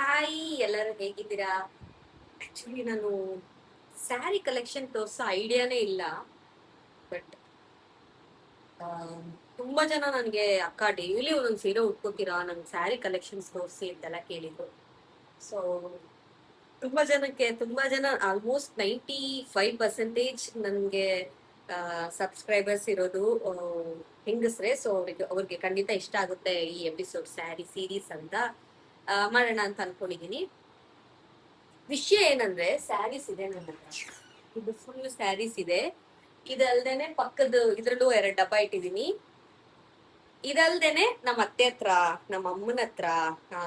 Hi, ಎಲ್ಲರೂ ಹೇಗಿದ್ದೀರಾ? Actually ನಾನು ಸ್ಯಾರಿ ಕಲೆಕ್ಷನ್ ತೋರ್ಸೋ ಐಡಿಯಾನೇ ಇಲ್ಲ. ಬಟ್ ತುಂಬಾ ಜನ ನನಗೆ ಅಕ್ಕ ಡೈಲಿ ಒಂದೊಂದು ಸೀರೆ ಉಟ್ಕೋತೀರಾ, ನನ್ ಸ್ಯಾರಿ ಕಲೆಕ್ಷನ್ಸ್ ತೋರಿಸಿ ಅಂತೆಲ್ಲ ಕೇಳಿದ್ರು. ಸೊ ತುಂಬಾ ಜನ ಆಲ್ಮೋಸ್ಟ್ 95% ನನಗೆ ಸಬ್ಸ್ಕ್ರೈಬರ್ಸ್ ಇರೋದು ಹೆಂಗಸ್ರೆ. ಸೊ ಅವ್ರಿಗೆ ಖಂಡಿತ ಇಷ್ಟ ಆಗುತ್ತೆ ಈ ಎಪಿಸೋಡ್ ಸ್ಯಾರಿ ಸೀರೀಸ್ ಅಂತ ಮಾಡೋಣ ಅಂತ ಅನ್ಕೊಂಡಿದೀನಿ. ವಿಷಯ ಏನಂದ್ರೆ ಸ್ಯಾರೀಸ್ ಇದೆ ನನ್ನ ಹತ್ರ. ಇದು ಫುಲ್ ಸ್ಯಾರೀಸ್ ಇದೆ. ಇದಲ್ದೇನೆ ಪಕ್ಕದ ಇದ್ರಲ್ಲೂ 2 ಡಬ್ಬ ಇಟ್ಟಿದೀನಿ. ಇದಲ್ದೇನೆ ನಮ್ಮ ಅತ್ತೆ ಹತ್ರ, ನಮ್ಮ ಅಮ್ಮನ ಹತ್ರ, ಆ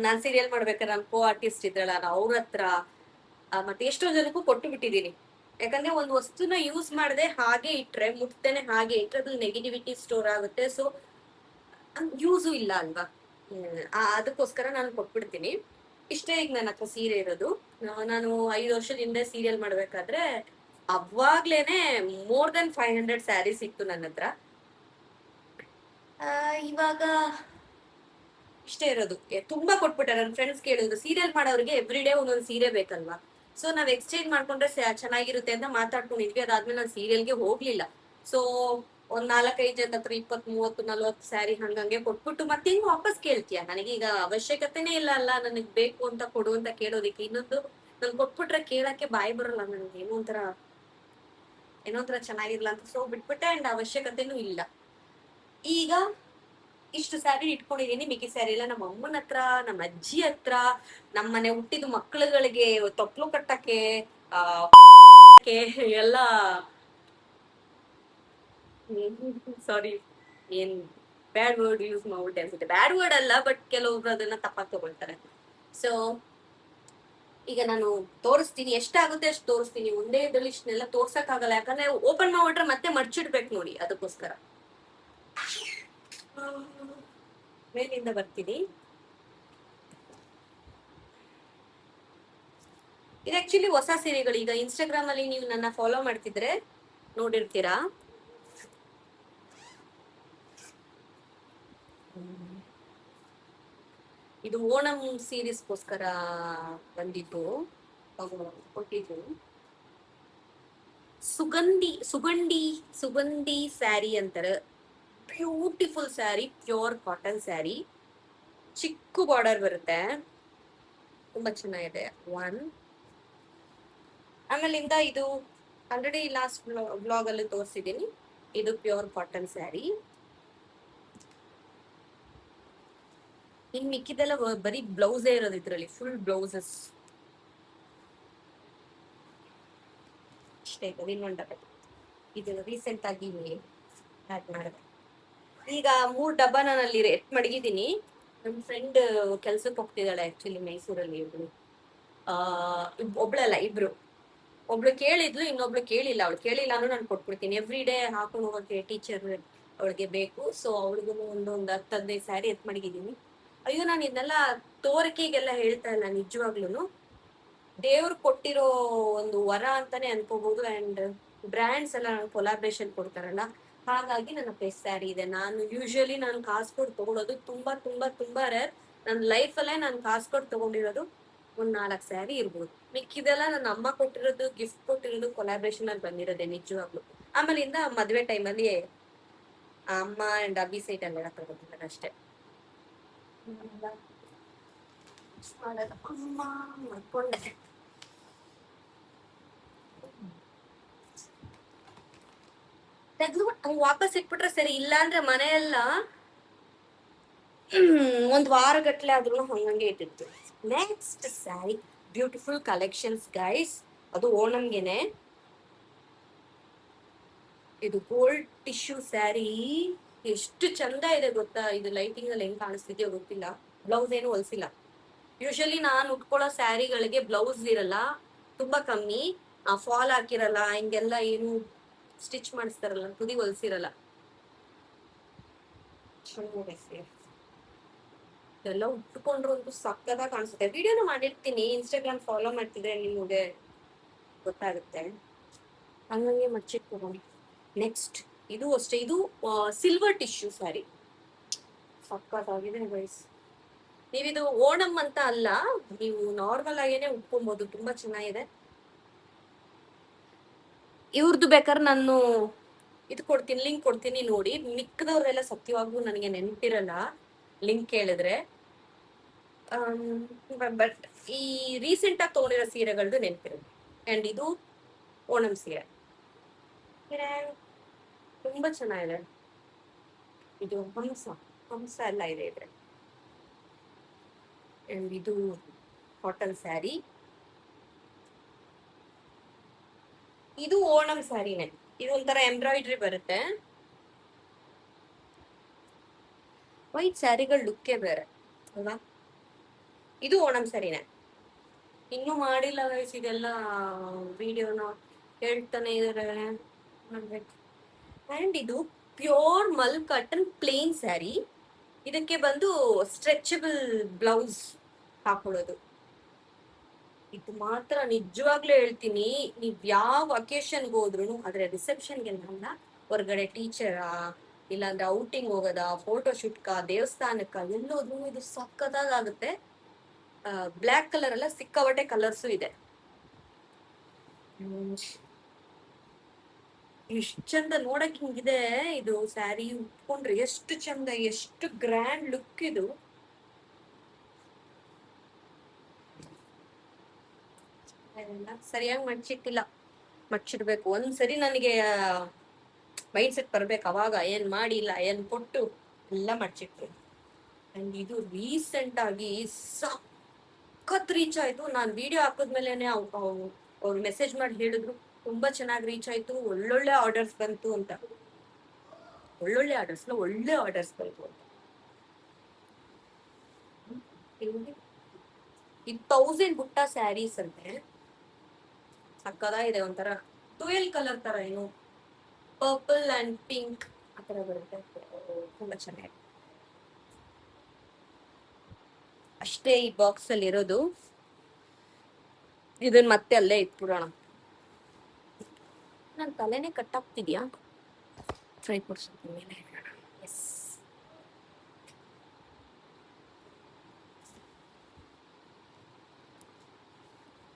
ನಾನ್ ಸೀರಿಯಲ್ ಮಾಡ್ಬೇಕಾದ್ರೆ ನನ್ ಕೋ ಆರ್ಟಿಸ್ಟ್ ಇದ್ರಲ್ಲ ಅವ್ರ ಹತ್ರ, ಮತ್ತೆ ಎಷ್ಟೋ ಜನಕ್ಕೂ ಕೊಟ್ಟು ಬಿಟ್ಟಿದೀನಿ. ಯಾಕಂದ್ರೆ ಒಂದು ವಸ್ತುನ ಯೂಸ್ ಮಾಡದೆ ಹಾಗೆ ಇಟ್ರೆ, ಮುಟ್ತೇನೆ ಹಾಗೆ ಇಟ್ರೆ ಅದು ನೆಗೆಟಿವಿಟಿ ಸ್ಟೋರ್ ಆಗುತ್ತೆ. ಸೊ ಯೂಸು ಇಲ್ಲ ಅಲ್ವಾ. ಅದಕ್ಕೋಸ್ಕರ ನಾನು ಕೊಟ್ಬಿಡ್ತೀನಿ. ಇಷ್ಟೇ ಈಗ ನನ್ನ ಹತ್ರ ಸೀರೆ ಇರೋದು. ನಾನು 5 ವರ್ಷದ ಹಿಂದೆ ಸೀರಿಯಲ್ ಮಾಡ್ಬೇಕಾದ್ರೆ ಅವಾಗ್ಲೇನೆ ಮೋರ್ ದೆನ್ 500 ಸ್ಯಾರೀಸ್ ಇತ್ತು ನನ್ನ ಹತ್ರ. ಇವಾಗ ಇಷ್ಟೇ ಇರೋದು. ತುಂಬಾ ಕೊಟ್ಬಿಟ್ಟೆ. ನನ್ನ ಫ್ರೆಂಡ್ಸ್ ಕೇಳಿದ್ರು, ಸೀರಿಯಲ್ ಮಾಡೋರಿಗೆ ಎವ್ರಿ ಡೇ ಒಂದೊಂದು ಸೀರೆ ಬೇಕಲ್ವಾ, ಸೊ ನಾವ್ ಎಕ್ಸ್ಚೇಂಜ್ ಮಾಡ್ಕೊಂಡ್ರೆ ಚೆನ್ನಾಗಿರುತ್ತೆ ಅಂತ ಮಾತಾಡ್ಕೊಂಡಿದ್ವಿ. ಅದಾದ್ಮೇಲೆ ನಾನು ಸೀರಿಯಲ್ಗೆ ಹೋಗ್ಲಿಲ್ಲ. ಸೊ ಒಂದ್ 4-5 ಜನ ಹತ್ರ 20-30-40 ಸ್ಯಾರಿ ಹಂಗಂಗೆ ಕೊಟ್ಬಿಟ್ಟು ಮತ್ತೆ ಹಿಂಗ್ ವಾಪಸ್ ಕೇಳ್ತೀಯ. ನನಗೀಗ ಅವಶ್ಯಕತೆನೇ ಇಲ್ಲ ಅಲ್ಲ, ನನಗ್ ಬೇಕು ಅಂತ ಕೊಡು ಅಂತ ಕೇಳೋದಿಕ್ಕೆ. ಇನ್ನೊಂದು, ನನ್ ಕೊಟ್ಬಿಟ್ರೆ ಕೇಳಕ್ಕೆ ಬಾಯಿ ಬರಲ್ಲ ನನಗೆ, ಏನೋ ಒಂಥರ ಚೆನ್ನಾಗಿರ್ಲ ಅಂತ. ಸೊ ಬಿಟ್ಬಿಟ್ಟೆ, ಅಂಡ್ ಅವಶ್ಯಕತೆನೂ ಇಲ್ಲ. ಈಗ ಇಷ್ಟು ಸ್ಯಾರಿ ಇಟ್ಕೊಂಡಿದೀನಿ. ಮಿಕ್ಕಿ ಸ್ಯಾರಿ ಎಲ್ಲ ನಮ್ಮ ಅಮ್ಮನ ಹತ್ರ, ನಮ್ಮ ಅಜ್ಜಿ ಹತ್ರ, ನಮ್ಮನೆ ಹುಟ್ಟಿದ ಮಕ್ಳುಗಳಿಗೆ ತೊಟ್ಲು ಕಟ್ಟಕ್ಕೆ ಎಲ್ಲ. ಸಾರಿ, ಏನ್ ಬ್ಯಾಡ್ ವರ್ಡ್ ಯೂಸ್ ಮಾಡ್ಬಿಟ್ಟೆ ಅನ್ಸುತ್ತೆ. ಬ್ಯಾಡ್ ವರ್ಡ್ ಅಲ್ಲ, ಬಟ್ ಕೆಲವೊಬ್ರು ಅದನ್ನ ತಪ್ಪಾಗಿ ತಗೊಳ್ತಾರೆ. ಸೊ ಈಗ ನಾನು ತೋರಿಸ್ತೀನಿ, ಎಷ್ಟಾಗುತ್ತೆ ಅಷ್ಟು ತೋರಿಸ್ತೀನಿ. ಒಂದೇ ಇದ್ರಲ್ಲಿ ಇಷ್ಟನ್ನೆಲ್ಲ ತೋರ್ಸಕ್ ಆಗಲ್ಲ, ಯಾಕಂದ್ರೆ ಓಪನ್ ಮಾಡ್ಬಿಟ್ರೆ ಮತ್ತೆ ಮಡ್ಚಿಡ್ಬೇಕು ನೋಡಿ, ಅದಕ್ಕೋಸ್ಕರ ಮೇಲಿಂದ ಬರ್ತೀನಿ. ಇದು ಆಕ್ಚುಲಿ ಹೊಸ ಸೀರೆಗಳು. ಈಗ ಇನ್ಸ್ಟಾಗ್ರಾಮ್ ಅಲ್ಲಿ ನೀವು ನನ್ನ ಫಾಲೋ ಮಾಡ್ತಿದ್ರೆ ನೋಡಿರ್ತೀರಾ. ಇದು ಓಣಂ ಸೀರೀಸ್ಗೋಸ್ಕರ ಬಂದಿದ್ದು, ಕೊಟ್ಟಿದ್ದು. ಸುಗಂಧಿ ಸ್ಯಾರಿ ಅಂತಾರೆ. Beautiful sari, pure cotton sari, ಚಿಕ್ಕ ಬಾರ್ಡರ್ ಬರುತ್ತೆ, ತುಂಬಾ ಚೆನ್ನಾಗಿದೆ. ಆಮೇಲಿಂದ ಇದು ಆಲ್ರೆಡಿ ಲಾಸ್ಟ್ ಬ್ಲಾಗ್ ಅಲ್ಲಿ ತೋರಿಸಿದೀನಿ. ಇದು ಪ್ಯೂರ್ ಕಾಟನ್ ಸ್ಯಾರಿ. ಇನ್ ಮಿಕ್ಕಿದೆಲ್ಲ ಬರೀ ಬ್ಲೌಸೇ ಇರೋದು ಇದ್ರಲ್ಲಿ, ಫುಲ್ ಬ್ಲೌಸಸ್ ಅಷ್ಟೇ. ಇದು ರೀಸೆಂಟ್ ಆಗಿ ಆಡ್ ಮಾಡಿದೆ. ಈಗ 3 ಡಬ್ಬ ನಾನು ಅಲ್ಲಿ ರೇಟ್ ಮಡಗಿದ್ದೀನಿ. ನಮ್ ಫ್ರೆಂಡ್ ಕೆಲ್ಸಕ್ಕೆ ಹೋಗ್ತಿದ್ದಾಳೆ ಆಕ್ಚುಲಿ ಮೈಸೂರಲ್ಲಿ. ಒಬ್ಳಲ್ಲ, ಇಬ್ರು. ಒಬ್ಳು ಕೇಳಿದ್ಲು, ಇನ್ನೊಬ್ಳು ಕೇಳಿಲ್ಲ. ಅವಳು ಕೇಳಿಲ್ಲ ಅಂದ್ರೆ ನಾನು ಕೊಟ್ಬಿಡ್ತೀನಿ. ಎವ್ರಿ ಡೇ ಹಾಕೊಂಡು ಹೋಗೋಕೆ ಟೀಚರ್ ಅವಳಿಗೆ ಬೇಕು. ಸೊ ಅವಳಿಗೂ ಒಂದು 10-15 ಸ್ಯಾರಿ ಎತ್ ಮಡಗಿದ್ದೀನಿ. ಅಯ್ಯೋ, ನಾನು ಇದನ್ನೆಲ್ಲ ತೋರಿಕೆಗೆಲ್ಲ ಹೇಳ್ತಾ ಇಲ್ಲ, ನಿಜವಾಗ್ಲೂ ದೇವ್ರು ಕೊಟ್ಟಿರೋ ಒಂದು ವರ ಅಂತಾನೆ ಅನ್ಕೋಬಹುದು. ಅಂಡ್ ಬ್ರ್ಯಾಂಡ್ಸ್ ಎಲ್ಲ ಕೊಲಾಬ್ರೇಷನ್ ಕೊಡ್ತಾರಲ್ಲ, ಹಾಗಾಗಿ ನನ್ನ ಹತ್ರ ಸ್ಯಾರಿ ಇದೆ. ನಾನು ಕಾಸು ಕೊಟ್ಟು ತಗೊಳ್ಳೋದು ತುಂಬಾ ತುಂಬಾ ತುಂಬಾ ರೇರ್. ನನ್ನ ಲೈಫಲ್ಲೇ ನಾನು ಕಾಸು ಕೊಟ್ಟು ತಗೊಂಡಿರೋದು ಒಂದ್ 4 ಸ್ಯಾರಿ ಇರ್ಬೋದು. ಮಿಕ್ಕಿದೆಲ್ಲ ನನ್ನ ಅಮ್ಮ ಕೊಟ್ಟಿರೋದು, ಗಿಫ್ಟ್ ಕೊಟ್ಟಿರೋದು, ಕೊಲಾಬ್ರೇಷನ್ ಅಲ್ಲಿ ಬಂದಿರೋದೆ ನಿಜವಾಗ್ಲು. ಆಮೇಲಿಂದ ಮದ್ವೆ ಟೈಮಲ್ಲಿ ಅಮ್ಮ ಅಂಡ್ ಅಬ್ಬಿ ಸೈಟ್ ಎಲ್ಲ ತಗೊಂಡಿದ್ದಾರೆ ಅಷ್ಟೇ. ಅಮ್ಮ ಮಾಡ್ಕೊಂಡೆ. ತೆಗ್ದು ವಾಪಸ್ ಇಟ್ಬಿಟ್ರೆ ಸರಿ. ಇಲ್ಲ ಅಂದ್ರೆ ಮನೆಯೆಲ್ಲ ಒಂದ್ ವಾರ ಗಟ್ಲೆ ಆದ್ರೂ ಹಂಗಂಗೆ ಇಟ್ಟಿರ್ತೀವಿ. Next sari, beautiful collections guys. ಅದು ಓಣಂಗೆನೆ. ಇದು ಗೋಲ್ಡ್ ಟಿಶ್ಯೂ ಸ್ಯಾರಿ, ಎಷ್ಟು ಚಂದ ಇದೆ ಗೊತ್ತಾ. ಇದು ಲೈಟಿಂಗ್ ಅಲ್ಲಿ ಹೆಂಗ್ ಕಾಣಿಸ್ತಿದ್ಯೋ ಗೊತ್ತಿಲ್ಲ. ಬ್ಲೌಸ್ ಏನು ಹೊಲ್ಸಿಲ್ಲ. ಯೂಶಲಿ ನಾನು ಉಟ್ಕೊಳ್ಳೋ ಸ್ಯಾರಿಗಳಿಗೆ ಬ್ಲೌಸ್ ಇರಲ್ಲ, ತುಂಬಾ ಕಮ್ಮಿ. ಫಾಲ್ ಹಾಕಿರಲ್ಲ, ಹಿಂಗೆಲ್ಲ ಏನು ಸ್ಟಿಚ್ ಮಾಡಿಸ್ತಾರಲ್ಲ, ತುದಿ ಹೊಲ್ಸಿರಲ್ಲ. ಎಲ್ಲ ಉಟ್ಕೊಂಡ್ರು ಅಂತೂ ಸಕ್ಕದಾಗ ಕಾಣಿಸುತ್ತೆ. ವಿಡಿಯೋನ ಮಾಡಿರ್ತೀನಿ, ಇನ್ಸ್ಟಾಗ್ರಾಮ್ ಫಾಲೋ ಮಾಡ್ತಿದ್ರೆ ನಿಮಗೆ ಗೊತ್ತಾಗುತ್ತೆ. ಹಂಗಂಗೆ ಮಚ್ಚಿಟ್ಕೊಂಡು. ನೆಕ್ಸ್ಟ್ ಇದು ಅಷ್ಟೇ. ಇದು ಸಿಲ್ವರ್ ಟಿಶ್ಯೂ ಸ್ಯಾರಿ, ಸಕ್ಕತ್ತಾಗಿದೆ ಗೈಸ್. ನೀವಿದು ಓಣಂ ಅಂತ ಅಲ್ಲ, ನೀವು ನಾರ್ಮಲ್ ಆಗೇನೆ ಉಟ್ಕೊಬಹುದು, ತುಂಬಾ ಚೆನ್ನಾಗಿದೆ. ಇವ್ರದ್ದು ಬೇಕಾದ್ರೆ ನಾನು ಇದು ಕೊಡ್ತೀನಿ, ಲಿಂಕ್ ಕೊಡ್ತೀನಿ ನೋಡಿ. ಮಿಕ್ಕದವ್ರೆಲ್ಲ ಸತ್ಯವಾಗ್ಲೂ ನನಗೆ ನೆನಪಿರಲ್ಲ ಲಿಂಕ್ ಕೇಳಿದ್ರೆ. ಬಟ್ ಈ ರೀಸೆಂಟ್ ಆಗಿ ತಗೊಂಡಿರೋ ಸೀರೆಗಳದ್ದು ನೆನಪಿರುತ್ತೆ. ಅಂಡ್ ಇದು ಓಣಂ ಸೀರೆ ತುಂಬಾ ಚೆನ್ನಾಗಿದೆ. ಇದು ಹಂಸ ಹಂಸ ಎಲ್ಲ ಇದೆ ಇದ್ರೆ. ಅಂಡ್ ಇದು ಕಾಟನ್ ಸ್ಯಾರಿ. ಇದು ಓಣಂ ಸ್ಯಾರಿನೇ. ಇದು ಒಂಥರ ಎಂಬ್ರಾಯ್ಡ್ರಿ ಬರುತ್ತೆ. ವೈಟ್ ಸ್ಯಾರಿಗಳು ಲುಕ್ಕೇ ಬೇರೆ ಅಲ್ವಾ. ಇದು ಓಣಂ ಸ್ಯಾರಿನೇ. ಇನ್ನೂ ಮಾಡಿಲ್ಲ ಗೈಸ್, ಇದೆಲ್ಲ ವಿಡಿಯೋನ ಹೇಳ್ತಾನೆ ಇದಾರೆ, ಮಾಡ್ಬೇಕು. ಅಂಡ್ ಇದು ಪ್ಯೂರ್ ಮಲ್ ಕಾಟನ್ ಪ್ಲೇನ್ ಸ್ಯಾರಿ. ಇದಕ್ಕೆ ಬಂದು ಸ್ಟ್ರೆಚಬಲ್ ಬ್ಲೌಸ್ ಹಾಕೊಳ್ಳೋದು. ಇದು ಮಾತ್ರ ನಿಜವಾಗ್ಲೂ ಹೇಳ್ತೀನಿ, ನೀವ್ ಯಾವ ಅಕೇಶನ್ಗೆ ಹೋದ್ರು, ಆದ್ರೆ ರಿಸೆಪ್ಷನ್ಗೆ ಅಲ್ಲ, ಹೊರಗಡೆ ಟೀಚರಾ, ಇಲ್ಲಾಂದ್ರೆ ಔಟಿಂಗ್ ಹೋಗೋದ, ಫೋಟೋ ಶೂಟ್ಕ, ದೇವಸ್ಥಾನಕ್ಕ, ಎಲ್ಲೋದ್ರು ಇದು ಸಕ್ಕತ್ತಾಗುತ್ತೆ. ಬ್ಲ್ಯಾಕ್ ಕಲರ್ ಎಲ್ಲ ಸಿಕ್ಕಾಪಟ್ಟೆ ಕಲರ್ಸು ಇದೆ. ಎಷ್ಟು ಚಂದ ನೋಡಕ್ ಹಿಂಗಿದೆ ಇದು ಸ್ಯಾರಿ. ಉಟ್ಕೊಂಡ್ರೆ ಎಷ್ಟು ಚಂದ, ಎಷ್ಟು ಗ್ರ್ಯಾಂಡ್ ಲುಕ್ ಇದು. ಸರಿಯಾಗಿ ಮಡ್ಚಿಟ್ಟಿಲ್ಲ, ಮಡ್ಚಿಡ್ಬೇಕು. ಒಂದ್ಸರಿ ನನಗೆ ಮೈಂಡ್ ಸೆಟ್ ಬರ್ಬೇಕು, ಅವಾಗ ಏನ್ ಮಾಡಿಲ್ಲ ಏನ್ ಕೊಟ್ಟು ಎಲ್ಲ ಮಡ್ಚಿಟ್ರು. ಅಂಡ್ ಇದು ರೀಸೆಂಟ್ ಆಗಿ ಸಖತ್ ರೀಚ್ ಆಯ್ತು. ನಾನು ವಿಡಿಯೋ ಹಾಕಿದ್ಮೇಲೆನೆ ಅವ್ರು ಮೆಸೇಜ್ ಮಾಡಿ ಹೇಳಿದ್ರು, ತುಂಬಾ ಚೆನ್ನಾಗಿ ರೀಚ್ ಆಯ್ತು, ಒಳ್ಳೊಳ್ಳೆ ಆರ್ಡರ್ಸ್ ಬಂತು ಅಂತ. ಒಳ್ಳೊಳ್ಳೆ ಆರ್ಡರ್ಸ್ ಬಂತು ಅಂತ. ಈ 1000 ಬುಟ್ಟ ಸ್ಯಾರೀಸ್ ಅಂತೆ, ಸಕ್ಕದ ಇದೆ. ಒಂಥರ ಟ್ವೆಲ್ ಕಲರ್ ತರ, ಏನು ಪರ್ಪಲ್ ಅಂಡ್ ಪಿಂಕ್ ಆ ತರ ಬರುತ್ತೆ. ತುಂಬಾ ಚೆನ್ನಾಗಿದೆ. ಅಷ್ಟೇ ಈ ಬಾಕ್ಸ್ ಅಲ್ಲಿ ಇರೋದು. ಇದನ್ನ ಮತ್ತೆ ಅಲ್ಲೇ ಇಟ್ಬಿಡೋಣ. ನನ್ ತಲೆನೇ ಕಟ್ಟಾಗ್ತಿದ್ಯಾ? ಟ್ರೈ ಕೊಡ್ಸೋದು ಮೇಲೆ. ಎಸ್,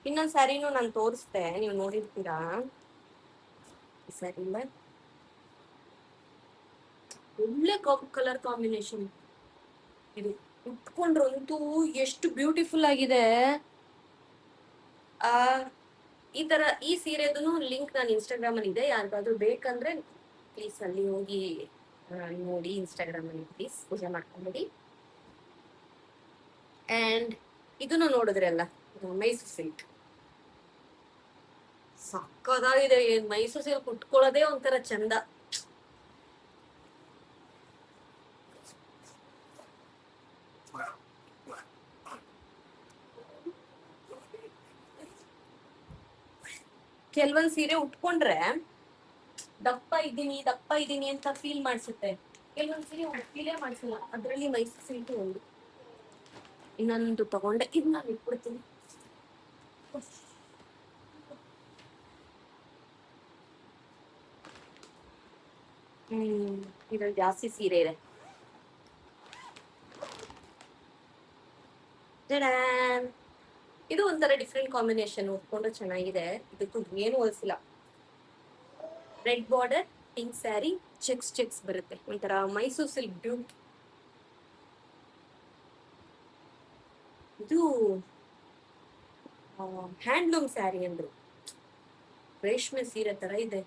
ಇನ್ನೊಂದ್ ಸ್ಯಾರಿನೂ ನಾನು ತೋರಿಸ್ತೆ, ನೀವು ನೋಡಿರ್ತೀರಾ. ಸರಿ, ಒಳ್ಳೆ ಕಲರ್ ಕಾಂಬಿನೇಷನ್ ಇದು. ಉಟ್ಕೊಂಡ್ರಂತೂ ಎಷ್ಟು ಬ್ಯೂಟಿಫುಲ್ ಆಗಿದೆ. ಈ ತರ ಈ ಸೀರೆದು ಲಿಂಕ್ ನಾನು ಇನ್ಸ್ಟಾಗ್ರಾಮ್ ಅಲ್ಲಿ ಇದೆ, ಯಾರಿಗಾದ್ರೂ ಬೇಕಂದ್ರೆ ಪ್ಲೀಸ್ ಅಲ್ಲಿ ಹೋಗಿ ನೋಡಿ. ಇನ್ಸ್ಟಾಗ್ರಾಮ್ ಅಲ್ಲಿ ಪ್ಲೀಸ್ ಪೂಜೆ ಮಾಡ್ಕೊಂಬಿಡಿ. ಅಂಡ್ ಇದನ್ನು ನೋಡಿದ್ರಲ್ಲ, ಮೈಸೂರು ಸಿಲ್ಕ್ ಸಕ್ಕದಾಗಿದೆ. ಮೈಸೂರು ಸಿಲ್ಕ್ ಉಟ್ಕೊಳ್ಳೋದೇ ಒಂಥರ ಚಂದ. ಕೆಲವೊಂದ್ ಸೀರೆ ಉಟ್ಕೊಂಡ್ರೆ ದಪ್ಪ ಇದ್ದೀನಿ ಅಂತ ಫೀಲ್ ಮಾಡಿಸುತ್ತೆ. ಕೆಲವೊಂದ್ ಸೀರೆ ಫೀಲೇ ಮಾಡಿಸಲ್ಲ. ಅದ್ರಲ್ಲಿ ಮೈಸೂರು ಸಿಲ್ಕ್ ಒಂದು. ಇನ್ನೊಂದು ತಗೊಂಡೆ, ಇದು ನಾನು ಇಟ್ಬಿಡ್ತೀನಿ. ಇದ್ರಲ್ಲಿ ಜಾಸ್ತಿ ಸೀರೆ ಇದೆ. ಇದು ಒಂಥರ ಡಿಫ್ರೆಂಟ್ ಕಾಂಬಿನೇಷನ್, ಉಟ್ಕೊಂಡ್ರೆ ಚೆನ್ನಾಗಿದೆ. ಇದಕ್ಕೂ ಏನು ಹೋಲಿಸಿಲ್ಲ. Red border, pink sari, checks ಬರುತ್ತೆ. ಒಂಥರ ಮೈಸೂರು ಸಿಲ್ಕ್ ಬ್ಯೂಟಿ. ಇದು ಹ್ಯಾಂಡ್ಲೂಮ್ ಸ್ಯಾರಿ ಅಂದ್ರು, ರೇಷ್ಮೆ ಸೀರೆ ತರ ಇದೆ.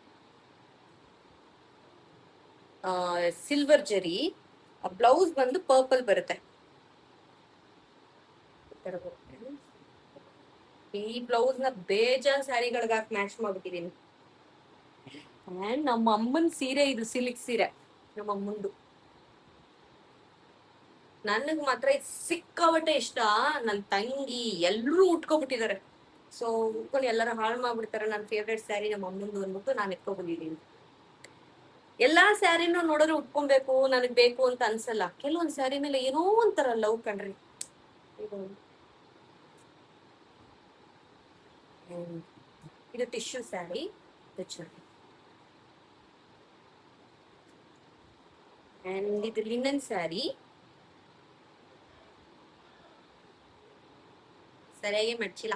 ಸಿಲ್ವರ್ ಜರಿ, ಬ್ಲೌಸ್ ಬಂದು ಪರ್ಪಲ್ ಬರುತ್ತೆ. ಈ ಬ್ಲೌಸ್ ನ ಬೇಜಾನ್ ಸ್ಯಾರಿಗಳಿಗೆ ಹಾಕಿ ಮ್ಯಾಚ್ ಮಾಡ್ಬಿಟ್ಟಿದೀನಿ. ಅಂಡ್ ನಮ್ಮ ಅಮ್ಮನ್ ಸೀರೆ ಇದು, ಸಿಲ್ಕ್ ಸೀರೆ ನಮ್ಮ ಅಮ್ಮಂದು. ನನಗ್ ಮಾತ್ರ ಇದು ಸಿಕ್ಕಾಬಟ್ಟೆ ಇಷ್ಟ. ನನ್ ತಂಗಿ ಎಲ್ರೂ ಉಟ್ಕೊಬಿಟ್ಟಿದ್ದಾರೆ. ಸೊ ಉಟ್ಕೊಂಡು ಎಲ್ಲರೂ ಹಾಳು ಮಾಡ್ಬಿಡ್ತಾರೆ. ನನ್ನ ಫೇವ್ರೇಟ್ ಸ್ಯಾರಿ ನಮ್ಮ ಅಮ್ಮಂದು ಅಂದ್ಬಿಟ್ಟು ನಾನು ಎತ್ಕೊಬಂದಿದ್ದೀನಿ. ಎಲ್ಲಾ ಸ್ಯಾರಿನೂ ನೋಡಿದ್ರೆ ಉಟ್ಕೊಬೇಕು ನನಗ್ ಬೇಕು ಅಂತ ಅನ್ಸಲ್ಲ. ಕೆಲವೊಂದ್ ಸ್ಯಾರಿ ಮೇಲೆ ಏನೋ ಒಂಥರ ಲವ್ ಕಣ್ರಿ. ಇದು ಟಿಶ್ಯೂ ಸ್ಯಾರಿ, ಅಂಡ್ ಇದು ಲಿನನ್ ಸ್ಯಾರಿ. ಸರಿಯಾಗಿ ಮಡ್ಚಿಲ್ಲ.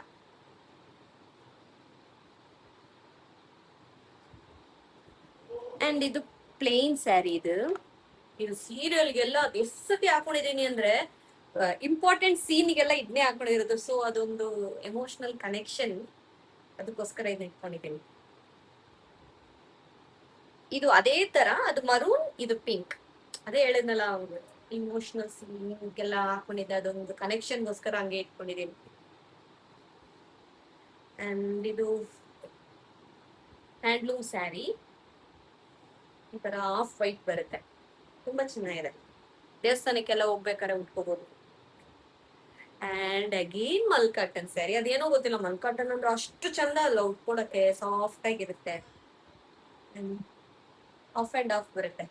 ಅಂಡ್ ಇದು ಪ್ಲೇನ್ ಸ್ಯಾರಿ. ಇದು ಸೀರಿಯಲ್ಗೆಲ್ಲ ಎಷ್ಟು ಸತಿ ಹಾಕೊಂಡಿದೀನಿ ಅಂದ್ರೆ ಇಂಪಾರ್ಟೆಂಟ್ ಸೀನ್ಗೆಲ್ಲ ಇದನ್ನೇ ಹಾಕೊಂಡಿರೋದು. ಸೊ ಅದೊಂದು ಎಮೋಷನಲ್ ಕನೆಕ್ಷನ್, ಅದಕ್ಕೋಸ್ಕರ ಇದನ್ನ ಇಟ್ಕೊಂಡಿದ್ದೀನಿ. ಇದು ಅದೇ ತರ, ಅದು ಮರೂನ್, ಇದು ಪಿಂಕ್. ಅದೇ ಹೇಳಿದ್ನಲ್ಲ, ಇಮೋಷನಲ್ ಸೀನ್ಗೆಲ್ಲ ಹಾಕೊಂಡಿದ್ದೆ, ಅದೊಂದು ಕನೆಕ್ಷನ್ಗೋಸ್ಕರ ಹಂಗೆ ಇಟ್ಕೊಂಡಿದ್ದೀನಿ. ಅಂಡ್ ಇದು ಹ್ಯಾಂಡ್ಲೂಮ್ ಸ್ಯಾರಿ, ಈ ತರ ಆಫ್ ವೈಟ್ ಬರುತ್ತೆ, ತುಂಬಾ ಚೆನ್ನಾಗಿದೆ. ದೇವಸ್ಥಾನಕ್ಕೆಲ್ಲ ಹೋಗ್ಬೇಕಾದ್ರೆ ಉಟ್ಕೋಬಹುದು. And again mul cotton sari. ಅದೇನೋ ಗೊತ್ತಿಲ್ಲ, ಮಲ್ ಕಾಟನ್ ಅಂದ್ರೆ ಅಷ್ಟು ಚಂದ ಅಲ್ಲ ಉಟ್ಕೊಳಕ್ಕೆ, ಸಾಫ್ಟ್ ಆಗಿರುತ್ತೆ, ಆಫ್ ಅಂಡ್ ಆಫ್ ಬರುತ್ತೆ.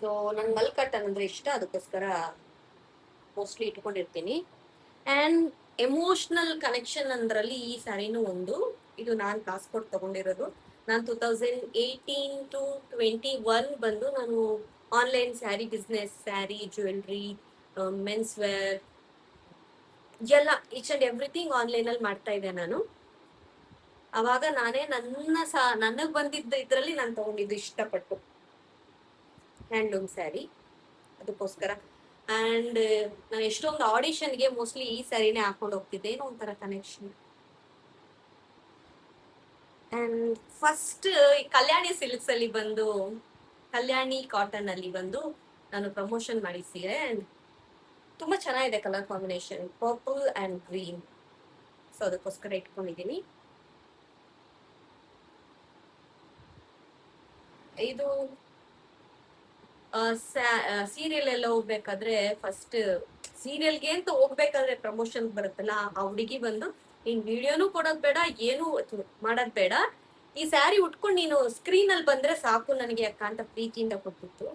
ಸೊ ನನ್ ಮಲ್ ಕಾಟನ್ ಅಂದ್ರೆ ಇಷ್ಟ, ಅದಕ್ಕೋಸ್ಕರ ಮೋಸ್ಟ್ಲಿ ಇಟ್ಕೊಂಡಿರ್ತೀನಿ. ಅಂಡ್ ಎಮೋಷನಲ್ ಕನೆಕ್ಷನ್ ಅಂದ್ರಲ್ಲಿ ಈ ಸ್ಯಾರಿನೂ ಒಂದು. ಇದು ನಾನ್ ಕಾಸು ಕೊಟ್ಟು ತಗೊಂಡಿರೋದು. ನಾನು 2018 to 2021 ಬಂದು ನಾನು online sari business, sari, jewellery, men's wear ಎಲ್ಲ ಈಚ್ ಅಂಡ್ ಎವ್ರಿಥಿಂಗ್ ಆನ್ಲೈನ್ ಅಲ್ಲಿ ಮಾಡ್ತಾ ಇದ್ದೆ ನಾನು. ಅವಾಗ ನಾನೇ ನನಗ್ ಬಂದಿದ್ದ ಇದ್ರಲ್ಲಿ ನಾನು ತಗೊಂಡಿದ್ದು ಇಷ್ಟಪಟ್ಟು ಹ್ಯಾಂಡ್ಲೂಮ್ ಸ್ಯಾರಿ, ಅದಕ್ಕೋಸ್ಕರ. ಅಂಡ್ ನಾನು ಎಷ್ಟೊಂದು ಆಡಿಷನ್ಗೆ ಮೋಸ್ಟ್ಲಿ ಈ ಸ್ಯಾರಿನೇ ಹಾಕೊಂಡು ಹೋಗ್ತಿದ್ದೆ, ಏನೋ ಒಂಥರ connection. And first Kalyani silks ಅಲ್ಲಿ ಬಂದು, ಕಲ್ಯಾಣಿ ಕಾಟನ್ ಅಲ್ಲಿ ಬಂದು ನಾನು ಪ್ರಮೋಷನ್ ಮಾಡಿ ಸೀರೆ. ತುಂಬಾ ಚೆನ್ನಾಗಿದೆ colour combination, purple and green. So ಅದಕ್ಕೋಸ್ಕರ ಇಟ್ಕೊಂಡಿದ್ದೀನಿ. ಇದು ಸೀರಿಯಲ್ ಎಲ್ಲ ಹೋಗ್ಬೇಕಾದ್ರೆ, ಫಸ್ಟ್ ಸೀರಿಯಲ್ಗೆ ಅಂತ ಹೋಗ್ಬೇಕಾದ್ರೆ ಪ್ರಮೋಷನ್ ಬರುತ್ತಲ್ಲ, ಆ ಹುಡುಗಿ ಬಂದು ನೀನ್ ವಿಡಿಯೋನು ಕೊಡೋದ್ ಬೇಡ, ಏನು ಮಾಡೋದ್ ಬೇಡ, ಈ ಸ್ಯಾರಿ ಉಟ್ಕೊಂಡು ನೀನು ಸ್ಕ್ರೀನ್ ಅಲ್ಲಿ ಬಂದ್ರೆ ಸಾಕು ನನಗೆ ಅಕ್ಕ ಅಂತ ಪ್ರೀತಿಯಿಂದ ಕೊಟ್ಟಿತ್ತು.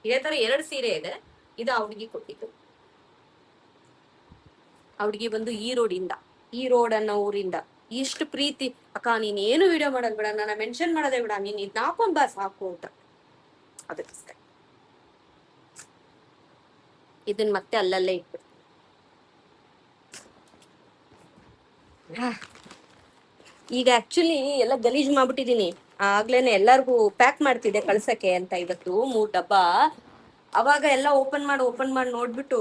ಇದೇ ತರ 2 ಸೀರೆ ಇದೆ. ಇದು ಆ ಹುಡುಗಿ ಕೊಟ್ಟಿತ್ತು. ಆ ಹುಡುಗಿ ಬಂದು ಈ ರೋಡ್ ಅನ್ನೋ ಊರಿಂದ. ಇಷ್ಟು ಪ್ರೀತಿ, ಅಕ್ಕ ನೀನ್ ಏನು ವಿಡಿಯೋ ಮಾಡೋದ್ ಬೇಡ, ನನ್ನ ಮೆನ್ಷನ್ ಮಾಡೋದೇ ಬೇಡ, ನೀನ್ ಇದ್ ಹಾಕೊಂಡ್ ಬಾ ಸಾಕು ಅಂತ. ಅದಕ್ಕೋಸ್ಕರ ಇದನ್ ಮತ್ತೆ ಅಲ್ಲಲ್ಲೇ ಇಟ್ಬಿಡ್ತೀನಿ. ಈಗ ಆಕ್ಚುಲಿ ಎಲ್ಲ ಗಲೀಜ್ ಮಾಡ್ಬಿಟ್ಟಿದೀನಿ. ಆಗ್ಲೇನೆ ಎಲ್ಲಾರ್ಗು ಪ್ಯಾಕ್ ಮಾಡ್ತಿದ್ದೆ ಕಳ್ಸಕ್ಕೆ ಅಂತ, ಇವತ್ತು 3 ಡಬ್ಬ. ಅವಾಗ ಎಲ್ಲ ಓಪನ್ ಮಾಡಿ ನೋಡ್ಬಿಟ್ಟು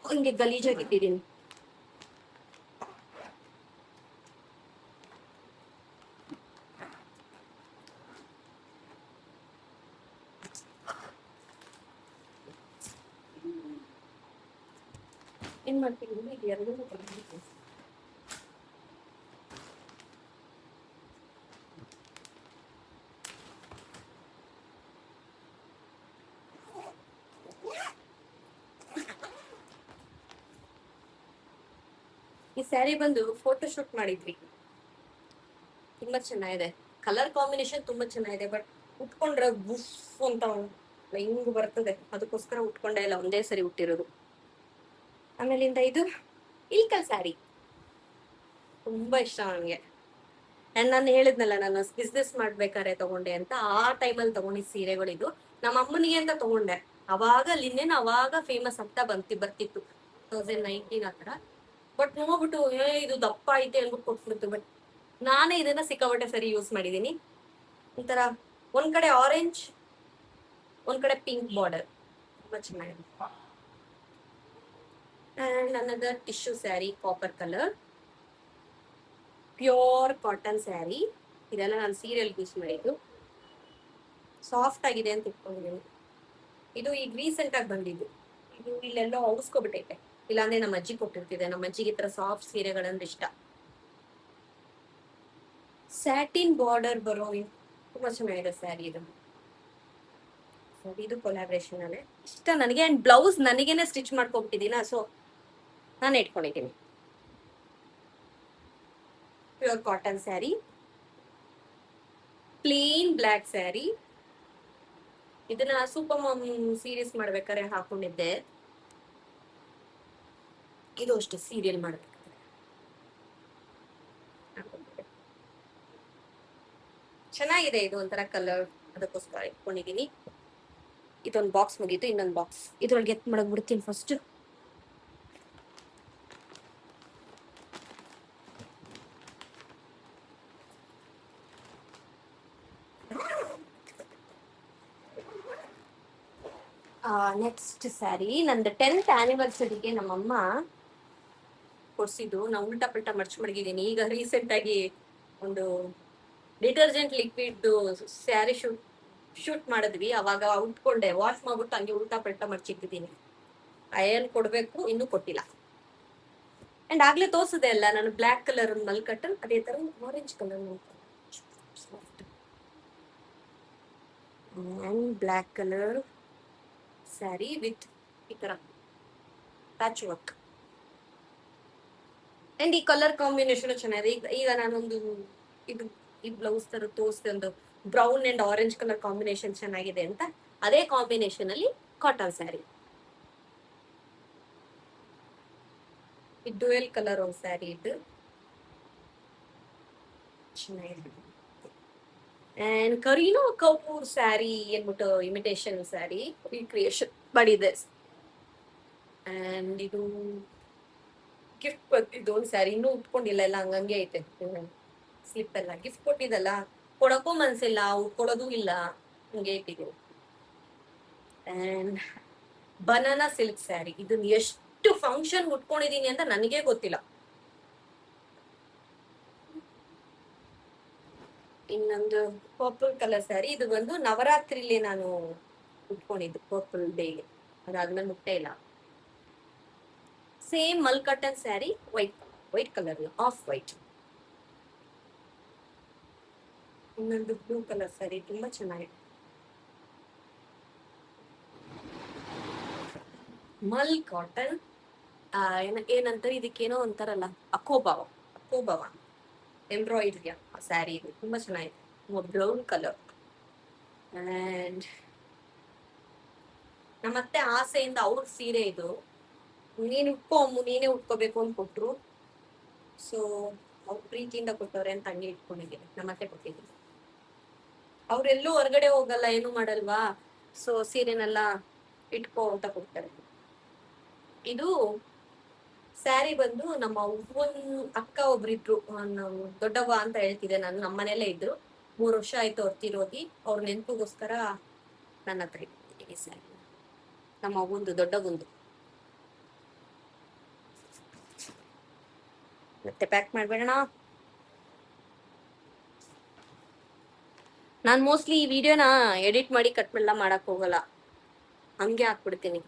ಹಂಗೆ ಗಲೀಜಾಗಿ ಇಟ್ಟಿದೀನಿ. ಏನ್ ಮಾಡ್ತೀನಿ, ಇದು ಎರಡು ಈ ಸ್ಯಾರಿ ಬಂದು ಫೋಟೋ ಶೂಟ್ ಮಾಡಿದ್ವಿ, ತುಂಬಾ ಚೆನ್ನಾಗಿದೆ. ಕಲರ್ ಕಾಂಬಿನೇಷನ್ ತುಂಬಾ ಚೆನ್ನಾಗಿದೆ, ಬಟ್ ಉಟ್ಕೊಂಡ್ರೆ ಬುಫ್ ಅಂತ ಹಿಂಗ್ ಬರ್ತದೆ, ಅದಕ್ಕೋಸ್ಕರ ಉಟ್ಕೊಂಡೆ ಇಲ್ಲ, ಒಂದೇ ಸರಿ ಉಟ್ಟಿರೋದು. ಆಮೇಲಿಂದ ಇದು ಇಲ್ಕಲ್ ಸ್ಯಾರಿ ತುಂಬಾ ಇಷ್ಟ ನನಗೆ. ಅಂಡ್ ನಾನು ಹೇಳಿದ್ನಲ್ಲ, ನಾನು ಬಿಸ್ನೆಸ್ ಮಾಡ್ಬೇಕಾರೆ ತಗೊಂಡೆ ಅಂತ, ಆ ಟೈಮಲ್ಲಿ ತಗೊಂಡಿದ್ ಸೀರೆಗಳಿದು. ನಮ್ಮ ಅಮ್ಮನಿಗೆ ಅಂತ ತಗೊಂಡೆ, ಅವಾಗ ಲಿನೆನ್ ಅವಾಗ ಫೇಮಸ್ ಆಗ್ತಾ ಬರ್ತಿತ್ತು 2019 ಆ ತರ. ಬಟ್ ನೋಡ್ಬಿಟ್ಟು ಇದು ದಪ್ಪ ಐತೆ ಅನ್ಬಿಟ್ಟು ಕೊಟ್ಬಿಡ್ತು. ಬಟ್ ನಾನೇ ಇದನ್ನ ಸಿಕ್ಕಾಪಟ್ಟೆ ಸರಿ ಯೂಸ್ ಮಾಡಿದೀನಿ. ಒಂಥರ ಒಂದ್ ಕಡೆ ಆರೆಂಜ್, ಒಂದ್ ಕಡೆ ಪಿಂಕ್ ಬಾರ್ಡರ್, ತುಂಬಾ ಚೆನ್ನಾಗಿದೆ. And another tissue sari, copper colour, pure cotton sari. ಇದೆಲ್ಲ ನಾನು ಸೀರಿಯಲ್ ಯೂಸ್ ಮಾಡಿದ್ದು, ಸಾಫ್ಟ್ ಆಗಿದೆ ಅಂತ ಇಟ್ಕೊಂಡಿದ್ದೀನಿ. ಇದು ಈಗ ರೀಸೆಂಟ್ ಆಗಿ ಬಂದಿದ್ದು. ಇದು ಇಲ್ಲೆಲ್ಲೋ ಔಸ್ಕೊಬಿಟ್ಟೈತೆ, ಇಲ್ಲಾಂದ್ರೆ ನಮ್ಮ ಅಜ್ಜಿ ಕೊಟ್ಟಿರ್ತಿದೆ. ನಮ್ಮ ಅಜ್ಜಿಗೆ ಈ ತರ ಸಾಫ್ಟ್ ಸೀರೆಗಳಂದ್ರೆ ಇಷ್ಟ. ಸ್ಯಾಟಿನ್ ಬಾರ್ಡರ್ ಬರೋ ತುಂಬಾ ಚೆನ್ನಾಗಿದೆ ಸ್ಯಾರಿ ಇದು. ಇದು ಕೊಲಾಬ್ರೇಷನ್ ಅಲ್ಲೇ ಇಷ್ಟ ನನಗೆ. ಅಂಡ್ ಬ್ಲೌಸ್ ನನಗೇನೆ ಸ್ಟಿಚ್ ಮಾಡ್ಕೊಬಿಟ್ಟಿದ್ದೀನ, ಸೊ ನಾನು ಇಟ್ಕೊಂಡಿದ್ದೀನಿ. Pure cotton sari, plain black sari. ಇದನ್ನ ಸೂಪರ್ ಮಾಮ್ ಸೀರೀಸ್ ಮಾಡ್ಬೇಕಾದ್ರೆ ಹಾಕೊಂಡಿದ್ದೆ. ಇದು ಅಷ್ಟೇ ಸೀರಿಯಲ್ ಮಾಡ್ಬೇಕಾದ್ರೆ ಚೆನ್ನಾಗಿದೆ. ಇದು ಒಂಥರ ಕಲರ್, ಅದಕ್ಕೋಸ್ಕರ ಇಟ್ಕೊಂಡಿದ್ದೀನಿ. ಇದೊಂದು ಬಾಕ್ಸ್ ಮುಗೀತು, ಇನ್ನೊಂದು ಬಾಕ್ಸ್ ಇದ್ರೊಳಗೆ ಎತ್ ಮಾಡಕ್ ಬಿಡ್ತೀನಿ ಫಸ್ಟ್. ನೆಕ್ಸ್ಟ್ ಸ್ಯಾರಿ ನಂದು 10th ಆನಿವರ್ಸರಿಗೆ ನಮ್ಮಮ್ಮ ಕೊಡ್ಸಿದ್ದು. ನಾ ಉಲ್ಟಾ ಪಲ್ಟಾ ಮಡ್ಚ್ ಮಡಗಿದ್ದೀನಿ. ಈಗ ರೀಸೆಂಟ್ ಆಗಿ ಒಂದು ಡಿಟರ್ಜೆಂಟ್ ಲಿಕ್ವಿಡ್ ಸ್ಯಾರಿ ಶೂಟ್ ಮಾಡಿದ್ವಿ, ಅವಾಗ ಉಟ್ಕೊಂಡೆ, ವಾಶ್ ಮಾಡ್ಬಿಟ್ಟು ಹಂಗೆ ಉಲ್ಟಾ ಪಲ್ಟಾ ಮಡ್ಚಿಟ್ಟಿದ್ದೀನಿ. ಅಯನ್ ಕೊಡ್ಬೇಕು, ಇನ್ನೂ ಕೊಟ್ಟಿಲ್ಲ. ಅಂಡ್ ಆಗ್ಲೇ ತೋರ್ಸಿದೆ ಅಲ್ಲ ನಾನು ಬ್ಲ್ಯಾಕ್ ಕಲರ್ ಮಲ್ಕಟ್ಟನ್, ಅದೇ ತರ orange colour and black colour sari with ಈ ತರ ಪ್ಯಾಚ್ ವರ್ಕ್. ಅಂಡ್ ಈ ಕಲರ್ ಕಾಂಬಿನೇಷನ್ ಚೆನ್ನಾಗಿದೆ. ಈಗ ನಾನೊಂದು ಇದು ಈ ಬ್ಲೌಸ್ ತರ ತೋರಿಸಿದೆ, ಒಂದು brown and orange colour combination ಚೆನ್ನಾಗಿದೆ ಅಂತ. ಅದೇ ಕಾಂಬಿನೇಷನ್ ಅಲ್ಲಿ ಕಾಟನ್ ಸ್ಯಾರಿ, ಈ ಡ್ಯುಯಲ್ ಕಲರ್ ಒಂದು ಸ್ಯಾರಿ ಇದು ಚೆನ್ನಾಗಿದೆ. ಅಂಡ್ ಕರೀನೋ ಕಪೂರ್ ಸ್ಯಾರಿ ಏನ್ಬಿಟ್ಟು ಇಮಿಟೇಷನ್ ಸ್ಯಾರಿ ರೀಕ್ರಿಯೇಷನ್ ಮಾಡಿದೆ. ಅಂಡ್ ಇದು ಗಿಫ್ಟ್ ಬಂದಿದ್ದು ಒಂದು ಸ್ಯಾರಿ, ಇನ್ನೂ ಉಟ್ಕೊಂಡಿಲ್ಲ, ಎಲ್ಲ ಹಂಗಂಗೆ ಐತೆ ಸ್ಲಿಪ್ ಎಲ್ಲ. ಗಿಫ್ಟ್ ಕೊಟ್ಟಿದ್ದಲ್ಲ, ಕೊಡಕ್ಕೂ ಮನ್ಸಿಲ್ಲ, ಉಟ್ಕೊಡೋದು ಇಲ್ಲ, ಹಂಗೆ ಇಟ್ಟಿದ್ದೀನಿ. ಅಂಡ್ ಬನಾನಾ ಸಿಲ್ಕ್ ಸ್ಯಾರಿ, ಇದನ್ನ ಎಷ್ಟು ಫಂಕ್ಷನ್ ಉಟ್ಕೊಂಡಿದೀನಿ ಅಂತ ನನಗೆ ಗೊತ್ತಿಲ್ಲ. ಇನ್ನೊಂದು ಪರ್ಪಲ್ ಕಲರ್ ಸ್ಯಾರಿ, ಇದು ಬಂದು ನವರಾತ್ರಿಲಿ ನಾನು ಉಟ್ಕೊಂಡಿದ್ದು ಪರ್ಪಲ್ ಡೇಗೆ, ಅದಾದ್ಮೇಲೆ ಮುಟ್ಟೆ ಇಲ್ಲ. Same mul cotton sari, white colour, off white. ಇನ್ನೊಂದು ಬ್ಲೂ ಕಲರ್ ಸ್ಯಾರಿ ತುಂಬಾ ಚೆನ್ನಾಗಿದೆ. ಮಲ್ ಕಾಟನ್ ಏನಂತಾರೆ ಇದಕ್ಕೇನೋ ಅಂತಾರಲ್ಲ, ಅಕೋಬಾವ ಎಂಬ್ರಾಯ್ಡ್ರಿಯ ಸ್ಯಾರಿ. ಇದು ತುಂಬಾ ಚೆನ್ನಾಗಿದೆ, ಬ್ರೌನ್ ಕಲರ್. ಅಂಡ್ ನಮ್ಮತ್ತೆ ಆಸೆಯಿಂದ ಅವ್ರ ಸೀರೆ ಇದು, ನೀನ್ ಉಟ್ಕೊಮ್ಮು, ನೀನೇ ಉಟ್ಕೋಬೇಕು ಅಂತ ಕೊಟ್ರು. ಸೊ ಅವ್ರು ಪ್ರೀತಿಯಿಂದ ಕೊಟ್ಟವ್ರೆ ಅಂತ ಹಂಗೆ ಇಟ್ಕೊಂಡಿದ್ದೀನಿ. ನಮ್ಮತ್ತೆ ಕೊಟ್ಟಿದ್ದೀನಿ. ಅವ್ರೆಲ್ಲೂ ಹೊರಗಡೆ ಹೋಗಲ್ಲ, ಏನು ಮಾಡಲ್ವಾ, ಸೊ ಸೀರೆನೆಲ್ಲ ಇಟ್ಕೋ ಅಂತ ಕೊಡ್ತಾರೆ. ಇದು ಸ್ಯಾರಿ ಬಂದು ನಮ್ಮ ಅಕ್ಕ ಒಬ್ರಿದ್ರು, ದೊಡ್ಡವ್ವ ಅಂತ ಹೇಳ್ತಿದ್ದೆ ನಾನು, ನಮ್ಮನೇಲೆ ಇದ್ರು. 3 ವರ್ಷ ಆಯ್ತು ಅವ್ರು ತೀರೋಗಿ. ಅವ್ರ ನೆನಪಿಗೋಸ್ಕರ ನನ್ನ ಹತ್ರ ಇಟ್ಟಿದ್ದೀನಿ ಸ್ಯಾರಿ, ನಮ್ಮ ಅವ್ವಂದು ದೊಡ್ಡವಂದು. ಮತ್ತೆ ಪ್ಯಾಕ್ ಮಾಡ್ಬೇಡಣ. ನಾನ್ ಮೋಸ್ಟ್ಲಿ ಈ ವಿಡಿಯೋನ ಎಡಿಟ್ ಮಾಡಿ ಕಟ್ ಎಲ್ಲ ಮಾಡಕ್ ಹೋಗಲ್ಲ, ಹಂಗೆ ಹಾಕ್ಬಿಡ್ತೀನಿ.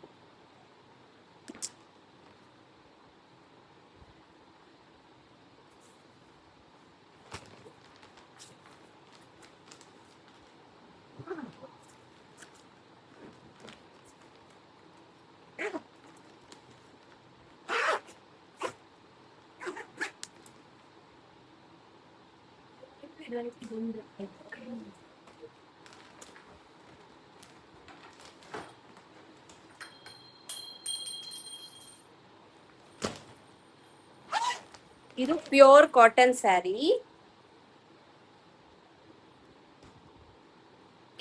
ಇದು ಪ್ಯೂರ್ ಕಾಟನ್ ಸ್ಯಾರಿ.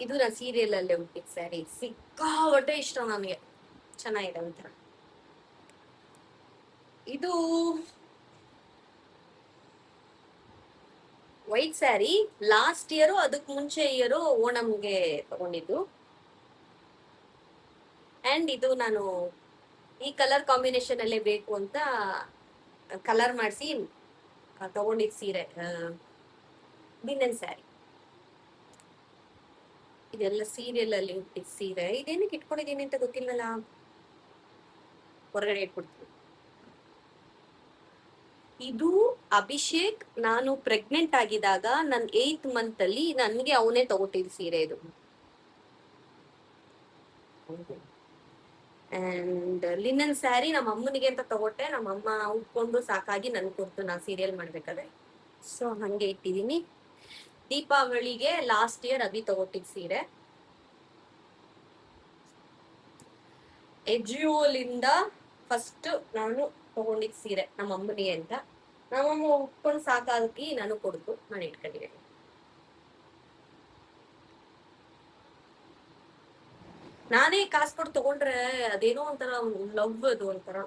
ಇದು ನಾ ಸೀರಿಯಲ್ ಅಲ್ಲೇ ಹುಟ್ಟಿದ ಸ್ಯಾರಿ, ಸಿಕ್ಕಾಪಟ್ಟೆ ಇಷ್ಟ ನಮಗೆ, ಚೆನ್ನಾಗಿದೆ ಒಂಥರ. ಇದು ವೈಟ್ ಸ್ಯಾರಿ, ಲಾಸ್ಟ್ ಇಯರು ಅದಕ್ ಮುಂಚೆ ಇಯರು ಓಣಂಗೆ ತಗೊಂಡಿದ್ದು. ಅಂಡ್ ಇದು ನಾನು ಈ ಕಲರ್ ಕಾಂಬಿನೇಷನ್ ಅಲ್ಲೇ ಬೇಕು ಅಂತ ಕಲರ್ ಮಾಡಿಸಿ ತಗೊಂಡಿದ್ ಸೀರೆ, ಲಿನನ್ ಸ್ಯಾರಿ. ಇದೆಲ್ಲ ಸೀರಿಯಲ್ ಅಲ್ಲಿ ಹುಟ್ಟಿದ ಸೀರೆ. ಇದೇನಕ್ಕೆ ಇಟ್ಕೊಂಡಿದೀನಿ ಅಂತ ಗೊತ್ತಿಲ್ವಲ್ಲ, ಹೊರಗಡೆ ಇಟ್ಬಿಡ್ತೀನಿ. ಇದು ಅಭಿಷೇಕ್ ನಾನು ಪ್ರೆಗ್ನೆಂಟ್ ಆಗಿದಾಗ ನನ್ 8th ಮಂತ್ ಅಲ್ಲಿ ನನ್ಗೆ ಅವನೇ ತಗೊಟ್ಟಿದ್ ಸೀರೆ ಇದು. ಅಂಡ್ ಲಿನನ್ ಸ್ಯಾರಿ ನಮ್ಮ ಅಮ್ಮನಿಗೆ ಅಂತ ತಗೊಟ್ಟೆ, ನಮ್ಮಮ್ಮ ಉಟ್ಕೊಂಡು ಸಾಕಾಗಿ ನನ್ ಕೊಡ್ತು ನಾ ಸೀರಿಯಲ್ ಮಾಡ್ಬೇಕಾದ್ರೆ, ಸೊ ಹಂಗೆ ಇಟ್ಟಿದೀನಿ. ದೀಪಾವಳಿಗೆ ಲಾಸ್ಟ್ ಇಯರ್ ಅಭಿ ತಗೊಟ್ಟಿದ್ ಸೀರೆ. ಎಜಿಯೋಲಿಂದ ಫಸ್ಟ್ ನಾನು ತಗೊಂಡಿದ್ ಸೀರೆ ನಮ್ಮ ಅಮ್ಮನಿಗೆ ಅಂತ, ನಮ್ಮಮ್ಮ ಉಟ್ಕೊಂಡು ಸಾಕಾಗಿ ನಾನು ಕೊಡ್ತು, ನಾನು ಇಟ್ಕೊಂಡಿದ್ದೀನಿ. ನಾನೇ ಕಾಸು ಕೊಟ್ಟು ತಗೊಂಡ್ರೆ ಅದೇನೋ ಒಂಥರ ಲವ್ ಅದು ಒಂಥರ.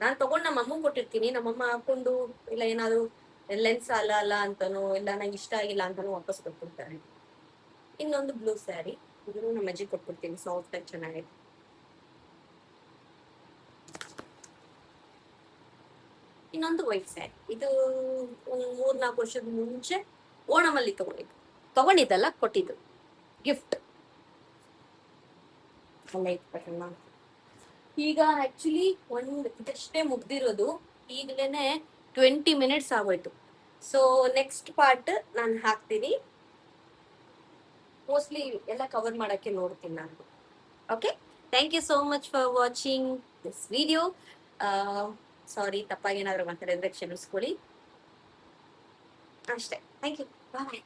ನಾನ್ ತಗೊಂಡ್ ನಮ್ಮ ಅಮ್ಮಂಗ್ ಕೊಟ್ಟಿರ್ತೀನಿ, ನಮ್ಮಮ್ಮ ಹಾಕೊಂಡು ಇಲ್ಲ ಏನಾದ್ರು ಲೆನ್ಸ್ ಅಲ್ಲ ಅಂತಾನೋ ಇಲ್ಲ ನಂಗೆ ಇಷ್ಟ ಆಗಿಲ್ಲ ಅಂತಾನೋ ವಾಪಸ್ ಕೊಟ್ಬಿಡ್ತಾರೆ. ಇನ್ನೊಂದು ಬ್ಲೂ ಸ್ಯಾರಿ, ಇದನ್ನು ನಮ್ಮ ಅಜ್ಜಿ ಕೊಟ್ಬಿಡ್ತೀನಿ, ಸಾಫ್ಟ್ ಆಗಿ ಚೆನ್ನಾಗಿದೆ. ಇನ್ನೊಂದು ವೈಟ್ ಸ್ಯಾರಿ, ಇದು ಒಂದು 3-4 ವರ್ಷದ ಮುಂಚೆ ಓಣಮಲ್ಲಿ ತಗೊಂಡಿದ್ದಲ್ಲ ಕೊಟ್ಟಿದ್ದು ಗಿಫ್ಟ್. ಅಲ್ಲ ಇಟ್ಬಿಟ್ಟಣ. ಈಗ ಆಕ್ಚುಲಿ ಇದಷ್ಟೇ ಮುಗ್ದಿರೋದು, ಈಗಲೇನೆ 20 ಮಿನಿಟ್ಸ್ ಆಗೋಯ್ತು. ಸೊ ನೆಕ್ಸ್ಟ್ ಪಾರ್ಟ್ ನಾನು ಹಾಕ್ತೀನಿ, ಮೋಸ್ಟ್ಲಿ ಎಲ್ಲ ಕವರ್ ಮಾಡಕ್ಕೆ ನೋಡ್ತೀನಿ ನಾನು. Okay, thank you so much for watching this video. Sorry, ತಪ್ಪಾಗಿ ಏನಾದ್ರು ಮಾತಾಡಿದ್ರೆ ಕ್ಷಮಿಸ್ಕೊಳ್ಳಿ ಅಷ್ಟೇ. Thank you, bye.